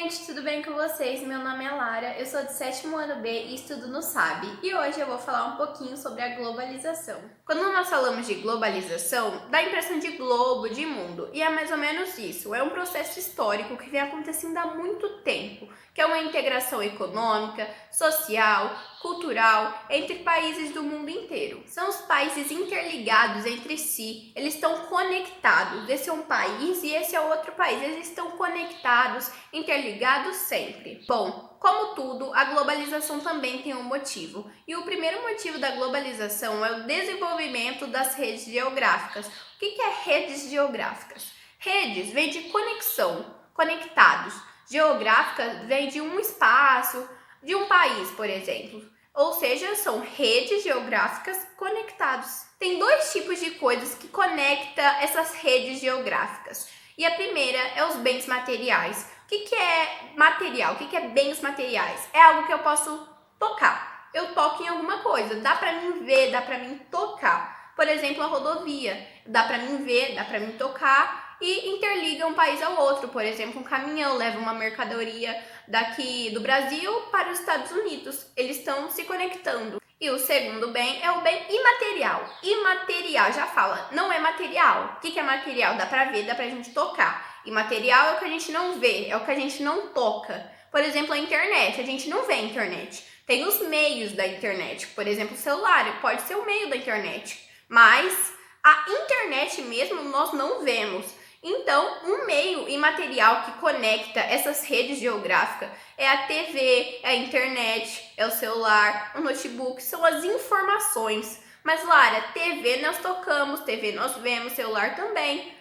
gente, tudo bem com vocês? Meu nome é Lara, eu sou do 7º ano B e estudo no SAB. E hoje eu vou falar um pouquinho sobre a globalização. Quando nós falamos de globalização, dá a impressão de globo, de mundo. E é mais ou menos isso. É um processo histórico que vem acontecendo há muito tempo, que é uma integração econômica, social, cultural entre países do mundo inteiro. São os países interligados entre si, eles estão conectados. Esse é um país e esse é outro país. Eles estão conectados, interligados sempre. Bom, como tudo, a globalização também tem um motivo. E o primeiro motivo da globalização é o desenvolvimento das redes geográficas. O que é redes geográficas? Redes vem de conexão, conectados. Geográfica vem de um espaço, de um país, por exemplo. Ou seja, são redes geográficas conectados. Tem dois tipos de coisas que conectam essas redes geográficas. E a primeira é os bens materiais. O que é material? O que é bens materiais? É algo que eu posso tocar. Eu toco em alguma coisa, dá para mim ver, dá para mim tocar. Por exemplo, a rodovia, dá para mim ver, dá para mim tocar e interliga um país ao outro. Por exemplo, um caminhão leva uma mercadoria daqui do Brasil para os Estados Unidos. Eles estão se conectando. E o segundo bem é o bem imaterial. Imaterial, já fala, não é material. O que é material? Dá pra ver, dá pra gente tocar. Imaterial é o que a gente não vê, é o que a gente não toca. Por exemplo, a internet, a gente não vê a internet. Tem os meios da internet, por exemplo, o celular pode ser o meio da internet. Mas a internet mesmo nós não vemos. Então, um meio imaterial que conecta essas redes geográficas é a TV, é a internet, é o celular, o notebook, são as informações. Mas, Lara, TV nós tocamos, TV nós vemos, celular também.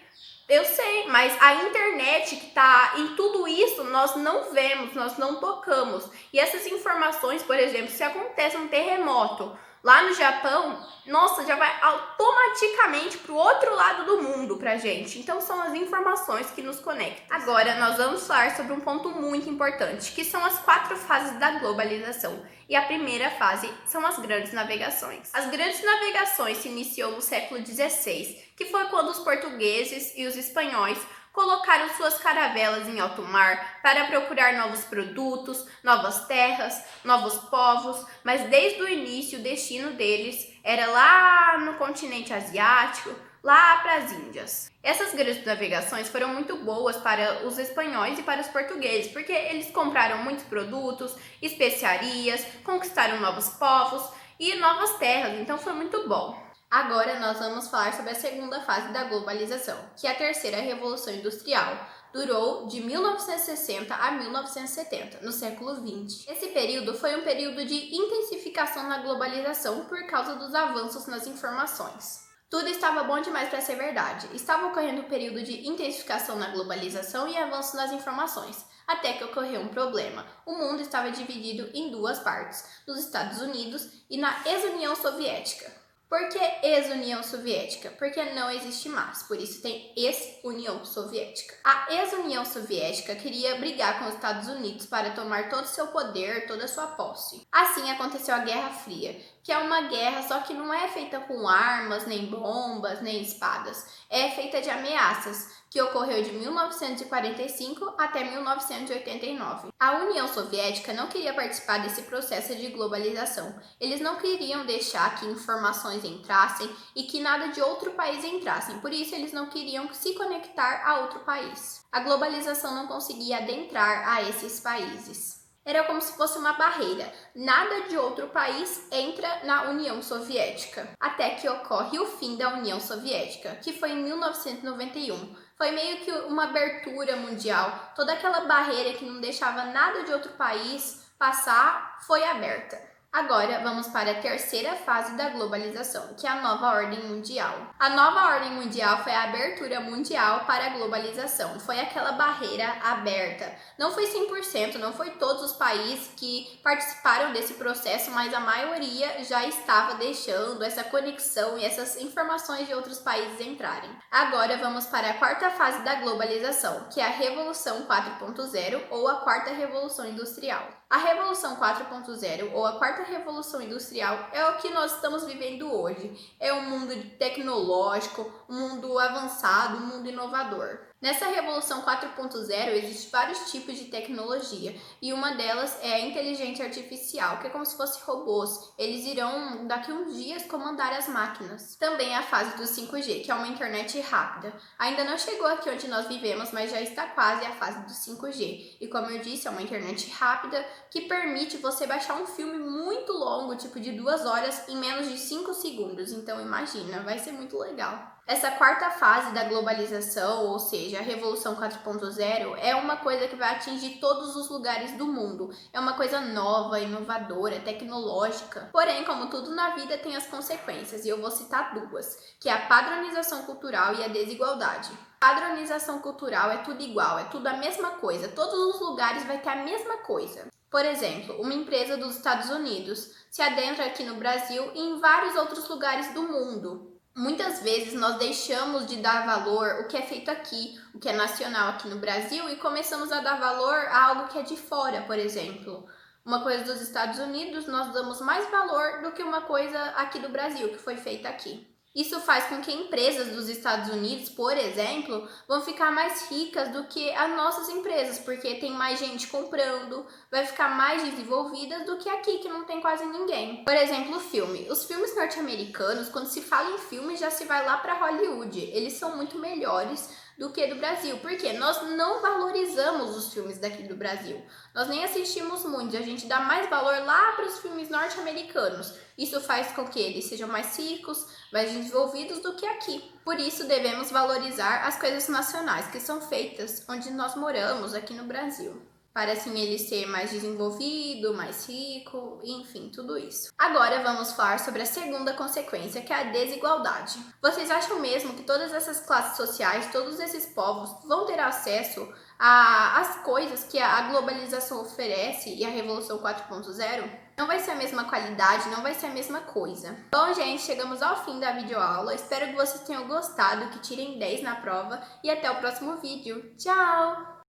Eu sei, mas a internet que está em tudo isso nós não vemos, nós não tocamos. E essas informações, por exemplo, se acontece um terremoto lá no Japão, nossa, já vai automaticamente para o outro lado do mundo pra gente. Então são as informações que nos conectam. Agora nós vamos falar sobre um ponto muito importante, que são as 4 fases da globalização. E a primeira fase são as grandes navegações. As grandes navegações se iniciou no século XVI, que foi quando os portugueses e os espanhóis colocaram suas caravelas em alto mar para procurar novos produtos, novas terras, novos povos, mas desde o início o destino deles era lá no continente asiático, lá para as Índias. Essas grandes navegações foram muito boas para os espanhóis e para os portugueses, porque eles compraram muitos produtos, especiarias, conquistaram novos povos e novas terras, então foi muito bom. Agora nós vamos falar sobre a segunda fase da globalização, que é a terceira revolução industrial. Durou de 1960 a 1970, no século XX. Esse período foi um período de intensificação na globalização por causa dos avanços nas informações. Tudo estava bom demais para ser verdade. Estava ocorrendo um período de intensificação na globalização e avanço nas informações, até que ocorreu um problema. O mundo estava dividido em duas partes, nos Estados Unidos e na ex-União Soviética. Por que ex-União Soviética? Porque não existe mais, por isso tem ex-União Soviética. A ex-União Soviética queria brigar com os Estados Unidos para tomar todo o seu poder, toda a sua posse. Assim aconteceu a Guerra Fria, que é uma guerra só que não é feita com armas, nem bombas, nem espadas. É feita de ameaças, que ocorreu de 1945 até 1989. A União Soviética não queria participar desse processo de globalização. Eles não queriam deixar que informações entrassem e que nada de outro país entrassem, por isso eles não queriam se conectar a outro país. A globalização não conseguia adentrar a esses países. Era como se fosse uma barreira. Nada de outro país entra na União Soviética. Até que ocorre o fim da União Soviética, que foi em 1991. Foi meio que uma abertura mundial. Toda aquela barreira que não deixava nada de outro país passar foi aberta. Agora vamos para a terceira fase da globalização, que é a nova ordem mundial. A nova ordem mundial foi a abertura mundial para a globalização, foi aquela barreira aberta. Não foi 100%, não foi todos os países que participaram desse processo, mas a maioria já estava deixando essa conexão e essas informações de outros países entrarem. Agora vamos para a quarta fase da globalização, que é a Revolução 4.0 ou a Quarta Revolução Industrial. A Revolução 4.0 ou a Quarta Revolução Industrial é o que nós estamos vivendo hoje. É um mundo tecnológico, um mundo avançado, um mundo inovador. Nessa revolução 4.0 existem vários tipos de tecnologia e uma delas é a inteligência artificial, que é como se fossem robôs. Eles irão daqui a uns dias comandar as máquinas. Também a fase do 5G, que é uma internet rápida. Ainda não chegou aqui onde nós vivemos, mas já está quase a fase do 5G. E como eu disse, é uma internet rápida que permite você baixar um filme muito longo, tipo de 2 horas, em menos de 5 segundos. Então imagina, vai ser muito legal. Essa quarta fase da globalização, ou seja, a Revolução 4.0, é uma coisa que vai atingir todos os lugares do mundo. É uma coisa nova, inovadora, tecnológica. Porém, como tudo na vida, tem as consequências, e eu vou citar duas, que é a padronização cultural e a desigualdade. Padronização cultural é tudo igual, é tudo a mesma coisa. Todos os lugares vai ter a mesma coisa. Por exemplo, uma empresa dos Estados Unidos se adentra aqui no Brasil e em vários outros lugares do mundo. Muitas vezes nós deixamos de dar valor o que é feito aqui, o que é nacional aqui no Brasil, e começamos a dar valor a algo que é de fora, por exemplo. Uma coisa dos Estados Unidos, nós damos mais valor do que uma coisa aqui do Brasil, que foi feita aqui. Isso faz com que empresas dos Estados Unidos, por exemplo, vão ficar mais ricas do que as nossas empresas, porque tem mais gente comprando, vai ficar mais desenvolvidas do que aqui, que não tem quase ninguém. Por exemplo, o filme. Os filmes norte-americanos, quando se fala em filme, já se vai lá para Hollywood. Eles são muito melhores do que do Brasil, porque nós não valorizamos os filmes daqui do Brasil. Nós nem assistimos muitos, a gente dá mais valor lá para os filmes norte-americanos. Isso faz com que eles sejam mais ricos, mais desenvolvidos do que aqui. Por isso devemos valorizar as coisas nacionais que são feitas onde nós moramos aqui no Brasil, para assim ele ser mais desenvolvido, mais rico, enfim, tudo isso. Agora vamos falar sobre a segunda consequência, que é a desigualdade. Vocês acham mesmo que todas essas classes sociais, todos esses povos vão ter acesso às coisas que a globalização oferece e a Revolução 4.0? Não vai ser a mesma qualidade, não vai ser a mesma coisa. Bom, gente, chegamos ao fim da videoaula. Espero que vocês tenham gostado, que tirem 10 na prova e até o próximo vídeo. Tchau!